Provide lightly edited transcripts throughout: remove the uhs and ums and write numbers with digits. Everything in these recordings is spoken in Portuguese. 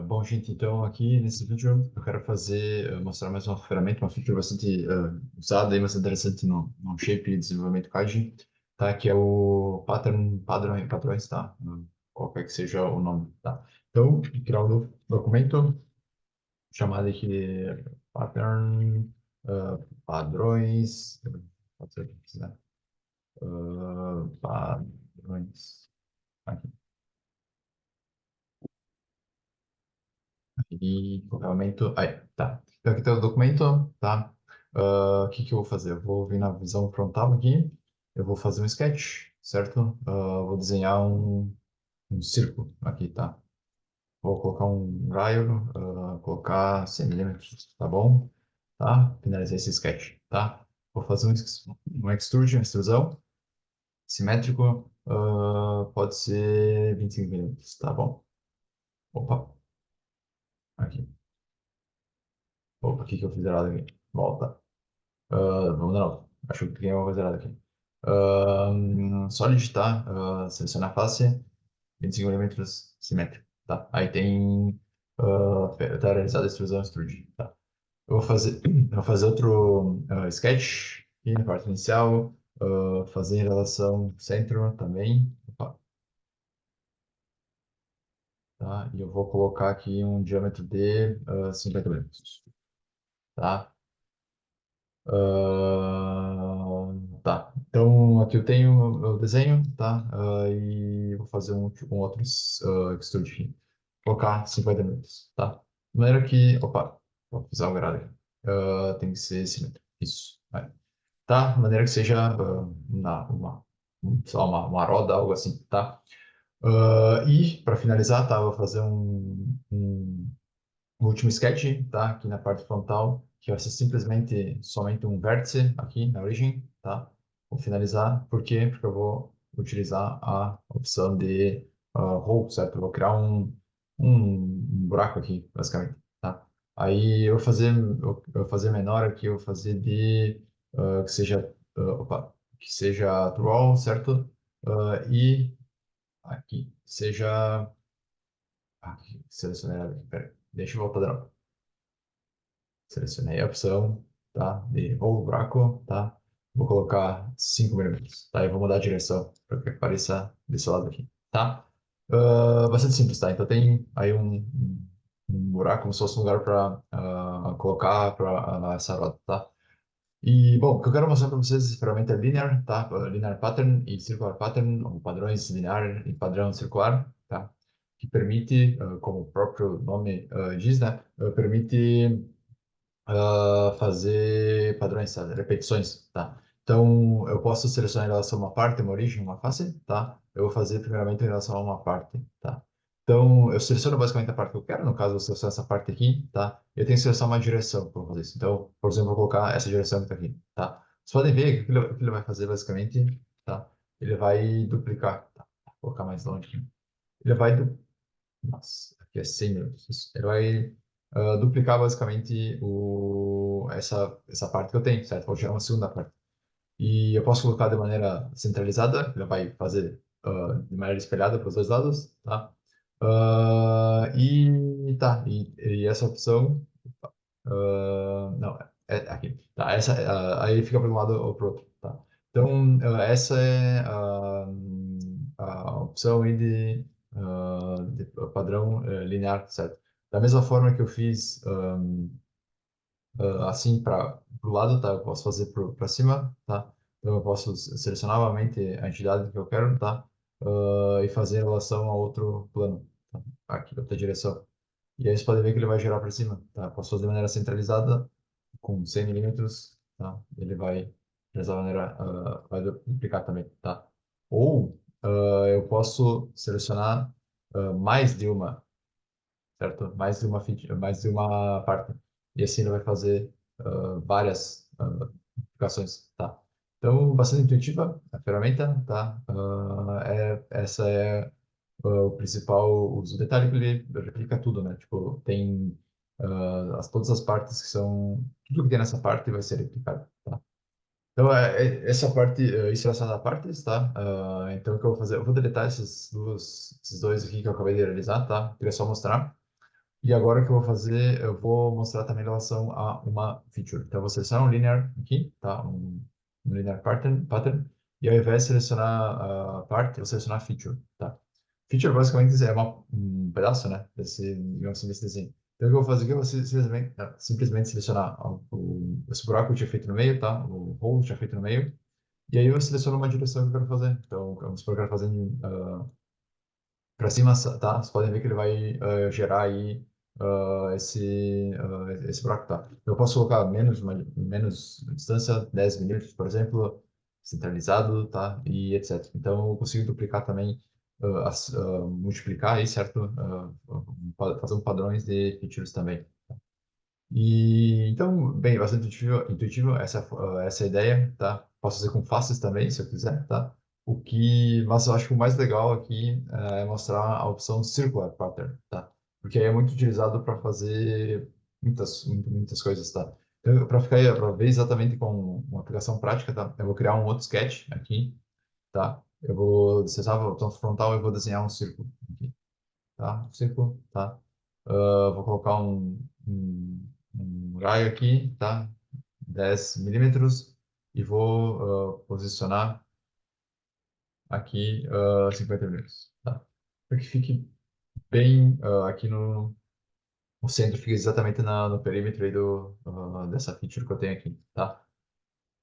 Bom, gente, então aqui nesse vídeo eu quero mostrar mais uma ferramenta, uma feature bastante usada e bastante interessante no Shape e desenvolvimento CAD, tá? Que é o padrões, tá? Qualquer que seja o nome, tá? Então, criar um novo documento chamado aqui de pattern, padrões, pode ser, né? Padrões. Aqui. E documento. Aí, tá. Então, aqui tem o documento, tá? O que que eu vou fazer? Eu vou vir na visão frontal aqui, eu vou fazer um sketch, certo? Vou desenhar um círculo aqui, tá? Vou colocar um raio, colocar 100 milímetros, tá bom? Tá? Finalizar esse sketch, tá? Vou fazer um extrude, uma extrusão, simétrico, pode ser 25 milímetros, tá bom? Opa, aqui. Opa, o que que eu fiz errado aqui? Volta. Vamos de novo. Acho que tem uma coisa errada aqui. Só digitar, selecionar a face, 25 milímetros simétrico. Tá. Aí tem tá realizada a extrusão extrude. Tá. Eu vou fazer outro sketch aqui na parte inicial, fazer em relação centro também. Opa, tá. E eu vou colocar aqui um diâmetro de 50 milímetros. Tá. Tá, então aqui eu tenho o desenho, tá? E vou fazer um outro extrude fim. Colocar 50 minutos, tá? De maneira que, opa, vou fazer algo errado aqui. Tem que ser simétrico, isso. Vai. Tá? De maneira que seja sei lá, uma roda, algo assim, tá? E para finalizar, tá? Vou fazer o último sketch, tá? Aqui na parte frontal, que vai ser simplesmente somente um vértice aqui na origem, tá? Vou finalizar, por quê? Porque eu vou utilizar a opção de hole, certo? Eu vou criar um buraco aqui, basicamente, tá? Aí eu vou fazer menor aqui, eu vou fazer de que seja, que seja through, certo? E aqui seja, aqui, selecionar, pera, deixa eu voltar de novo. Selecionei a opção, tá? De ou buraco, tá? Vou colocar 5 milímetros, tá? E vou mudar a direção para que apareça desse lado aqui, tá? Bastante simples, tá? Então tem aí um buraco, como se fosse um lugar para colocar para essa roda, tá? E, bom, o que eu quero mostrar para vocês, ferramenta é linear, tá? Linear pattern e circular pattern, ou padrões linear e padrão circular, tá? Que permite, como o próprio nome diz, né? Permite fazer padrões, tá? Repetições, tá? Então, eu posso selecionar em relação a uma parte, uma origem, uma face, tá? Eu vou fazer primeiramente em relação a uma parte, tá? Então, eu seleciono basicamente a parte que eu quero, no caso, eu seleciono essa parte aqui, tá? Eu tenho que selecionar uma direção para fazer isso. Então, por exemplo, eu vou colocar essa direção que está aqui, tá? Vocês podem ver que o que ele vai fazer, basicamente, tá? Ele vai duplicar, tá? Vou colocar mais longe aqui. Ele vai Nossa, aqui é 100 minutos. Ele vai duplicar basicamente essa parte que eu tenho, certo? Vou gerar uma segunda parte. E eu posso colocar de maneira centralizada, ele vai fazer de maneira espelhada para os dois lados, tá? E essa opção, não, é aqui, tá? Aí fica para um lado ou para o outro, tá? Então, essa é a opção aí de padrão linear, certo? Da mesma forma que eu fiz assim para o lado, tá? Eu posso fazer para cima, tá? Então eu posso selecionar novamente a entidade que eu quero, tá? E fazer em relação a outro plano, tá? Aqui, outra direção. E aí você pode ver que ele vai girar para cima, tá? Posso fazer de maneira centralizada, com 100 milímetros, tá? Ele vai, dessa maneira, vai duplicar também, tá? Ou eu posso selecionar mais de uma, certo? Mais de uma parte. E assim ele vai fazer várias aplicações, tá? Então, bastante intuitiva a ferramenta, tá? Essa é o principal uso. O detalhe é que ele replica tudo, né? Tipo, tem todas as partes que são... Tudo que tem nessa parte vai ser replicado, tá? Então, essa parte, isso é essa partes, tá? Então, o que eu vou fazer? Eu vou deletar esses dois aqui que eu acabei de realizar, tá? Queria só mostrar. E agora o que eu vou fazer, eu vou mostrar também em relação a uma feature. Então, eu vou selecionar um linear aqui, tá? Um linear pattern. E ao invés de selecionar a part, eu vou selecionar a feature, tá? Feature basicamente é um pedaço, né? Digamos assim, desse desenho. Então, o que eu vou fazer aqui, eu vou simplesmente selecionar esse buraco que eu tinha feito no meio, tá? O hole que eu tinha feito no meio. E aí eu seleciono uma direção que eu quero fazer. Então, vamos supor que eu quero fazer para cima, tá? Vocês podem ver que ele vai gerar aí esse buraco, tá? Eu posso colocar menos distância, 10 milímetros, por exemplo, centralizado, tá? E etc. Então, eu consigo duplicar também, multiplicar aí, certo? Fazer um padrões de features também. E então, bem, bastante intuitivo essa é a ideia, tá? Posso fazer com faces também, se eu quiser, tá? Mas eu acho que o mais legal aqui é mostrar a opção Circular Pattern, tá? Porque aí é muito utilizado para fazer muitas coisas, tá? Então, para ver exatamente com uma aplicação prática, tá? Eu vou criar um outro sketch aqui, tá? Eu vou, se eu o botão frontal, eu vou desenhar um círculo aqui, tá? Um círculo, tá? Vou colocar um raio aqui, tá? 10 milímetros e vou posicionar aqui 50 milímetros, tá? Para que fique bem aqui no centro, fique exatamente no perímetro aí dessa feature que eu tenho aqui, tá?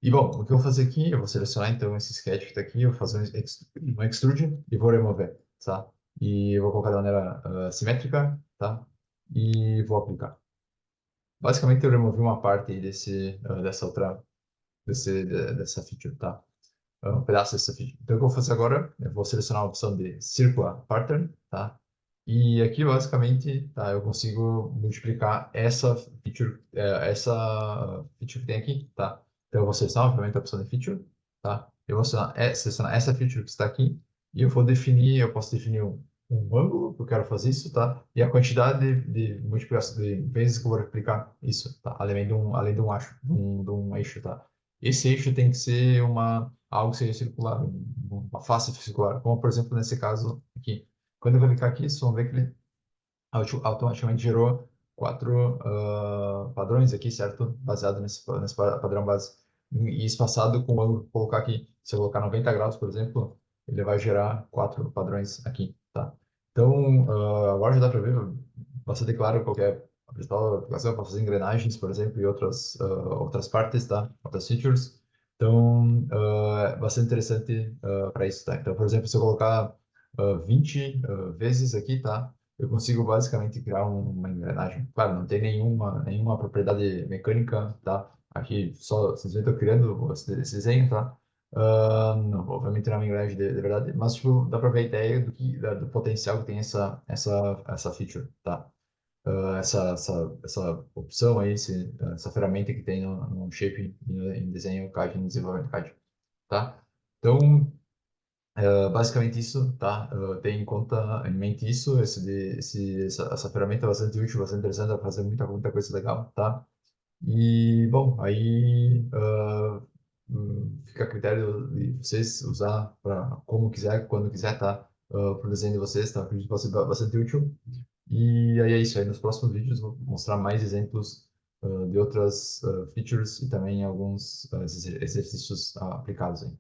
E bom, o que eu vou fazer aqui, eu vou selecionar então esse sketch que está aqui, eu vou fazer um extrude e vou remover, tá? E eu vou colocar de maneira simétrica, tá? E vou aplicar. Basicamente, eu removi uma parte aí dessa feature, tá? Um pedaço dessa feature. Então, o que eu vou fazer agora, eu vou selecionar a opção de Circular Pattern, tá? E aqui, basicamente, tá, eu consigo multiplicar essa feature que tem aqui, tá? Então, eu vou selecionar, obviamente, a opção de feature, tá? Eu vou selecionar essa feature que está aqui e eu posso definir um ângulo que eu quero fazer isso, tá? E a quantidade de multiplicação, de vezes que eu vou replicar isso, tá? Além de um eixo, tá? Esse eixo tem que ser algo que seja circular, uma face circular, como por exemplo nesse caso aqui. Quando eu clicar aqui, vocês vão ver que ele automaticamente gerou quatro padrões aqui, certo? Baseado nesse padrão base. E espaçado com o ângulo que eu colocar aqui. Se eu colocar 90 graus, por exemplo, ele vai gerar quatro padrões aqui, tá? Então, agora já dá para ver bastante claro qual que é a principal aplicação para fazer engrenagens, por exemplo, e outras partes, tá? Outras features. Então, é bastante interessante para isso, tá? Então, por exemplo, se eu colocar 20 vezes aqui, tá? Eu consigo basicamente criar uma engrenagem. Claro, não tem nenhuma propriedade mecânica, tá? Aqui só simplesmente estou criando esse desenho, tá? Não, obviamente não é uma engrenagem de verdade, mas tipo, dá para ver a ideia do potencial que tem essa feature, tá? Essa opção aí, essa ferramenta que tem no Shape, em desenho CAD, no desenvolvimento CAD, tá? Então, basicamente isso, tá? Tem em mente isso, essa ferramenta é bastante útil, bastante interessante, dá pra fazer muita coisa legal, tá? E, bom, aí fica a critério de vocês usar para como quiser, quando quiser, tá? Pro desenho de vocês, tá? Acredito que vai ser bastante útil. E aí é isso aí. Nos próximos vídeos vou mostrar mais exemplos de outras features e também alguns exercícios aplicados aí.